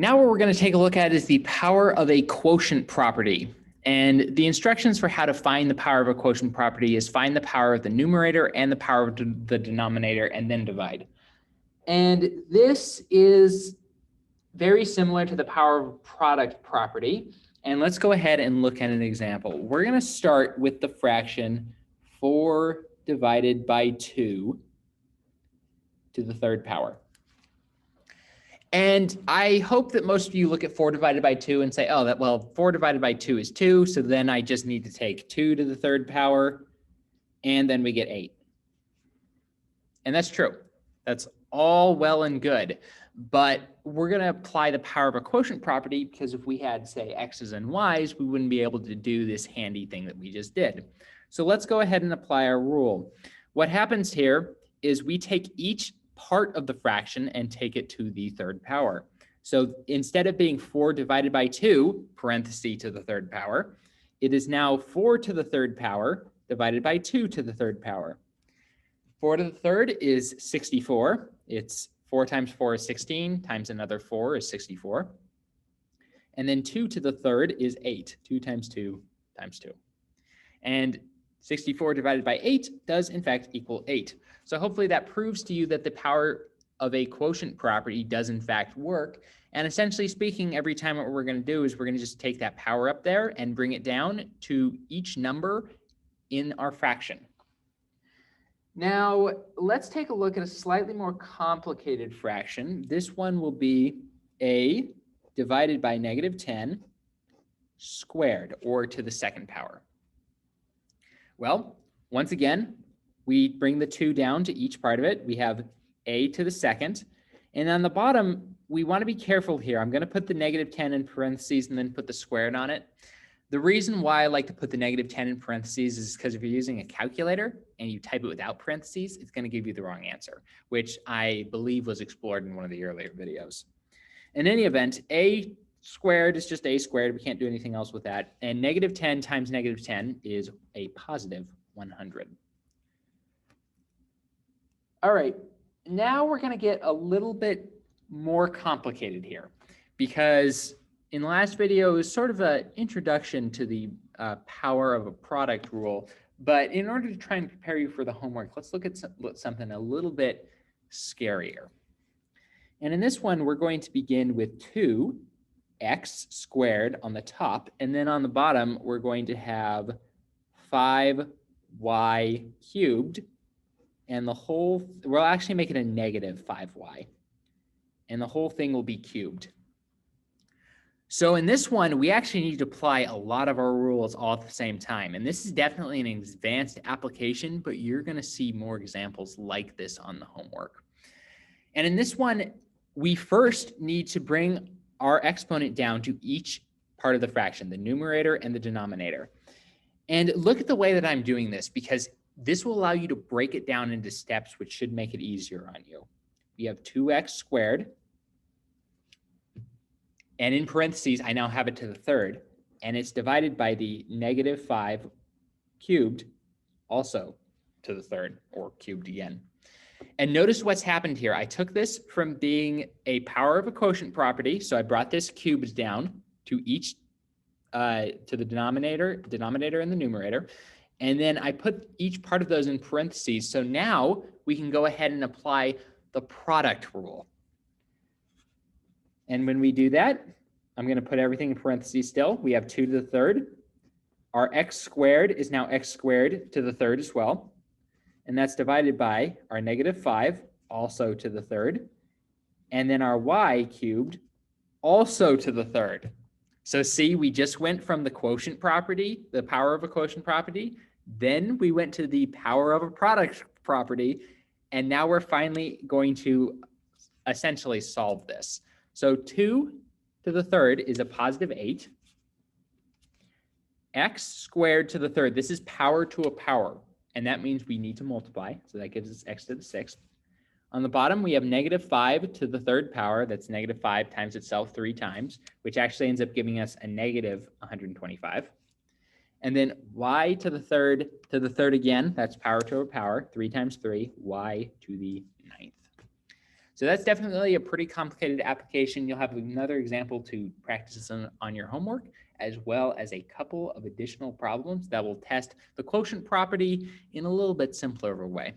Now what we're going to take a look at is the power of a quotient property. And the instructions for how to find the power of a quotient property is find the power of the numerator and the power of the denominator and then divide. And this is very similar to the power of product property. And let's go ahead and look at an example. We're going to start with the fraction 4 divided by 2 to the third power. And I hope that most of you look at 4 divided by 2 and say, oh, well, 4 divided by 2 is 2. So then I just need to take 2 to the third power, and then we get 8. And that's true. That's all well and good. But we're going to apply the power of a quotient property because if we had, say, x's and y's, we wouldn't be able to do this handy thing that we just did. So let's go ahead and apply our rule. What happens here is we take each part of the fraction and take it to the third power. So instead of being 4 divided by 2, parenthesis to the third power, it is now 4 to the third power divided by 2 to the third power. 4 to the third is 64. It's 4 times 4 is 16 times another 4 is 64. And then 2 to the third is 8. 2 times 2 times 2. And 64 divided by 8 does in fact equal 8. So hopefully that proves to you that the power of a quotient property does in fact work. And essentially speaking, every time what we're going to do is we're going to just take that power up there and bring it down to each number in our fraction. Now, let's take a look at a slightly more complicated fraction. This one will be a divided by -10 squared, or to the second power. Well, once again, we bring the 2 down to each part of it. We have a to the second. And on the bottom, we want to be careful here. I'm going to put the -10 in parentheses and then put the squared on it. The reason why I like to put the -10 in parentheses is because if you're using a calculator and you type it without parentheses, it's going to give you the wrong answer, which I believe was explored in one of the earlier videos. In any event, a squared is just a squared. We can't do anything else with that. And -10 times -10 is a positive 100. All right, now we're going to get a little bit more complicated here because in the last video, it was sort of an introduction to the power of a product rule. But in order to try and prepare you for the homework, let's look at something a little bit scarier. And in this one, we're going to begin with 2x squared on the top. And then on the bottom, we're going to have 5y cubed. And the whole, we'll actually make it a -5y. And the whole thing will be cubed. So in this one, we actually need to apply a lot of our rules all at the same time. And this is definitely an advanced application, but you're going to see more examples like this on the homework. And in this one, we first need to bring our exponent down to each part of the fraction, the numerator and the denominator. And look at the way that I'm doing this, because this will allow you to break it down into steps, which should make it easier on you. We have 2x squared. And in parentheses, I now have it to the third. And it's divided by the -5 cubed, also to the third, or cubed again. And notice what's happened here. I took this from being a power of a quotient property. So I brought this cubed down to each, to the denominator and the numerator. And then I put each part of those in parentheses. So now we can go ahead and apply the product rule. And when we do that, I'm going to put everything in parentheses still. We have 2 to the third. Our x squared is now x squared to the third as well. And that's divided by our -5, also to the third. And then our y cubed, also to the third. So see, we just went from the quotient property, the power of a quotient property. Then we went to the power of a product property. And now we're finally going to essentially solve this. So 2 to the third is a +8. X squared to the third, this is power to a power. And that means we need to multiply. So that gives us x to the 6th. On the bottom, we have -5 to the third power. That's -5 times itself 3 times, which actually ends up giving us a -125. And then y to the third again, that's power to a power, 3 times 3, y to the 9th. So that's definitely a pretty complicated application. You'll have another example to practice on your homework, as well as a couple of additional problems that will test the quotient property in a little bit simpler of a way.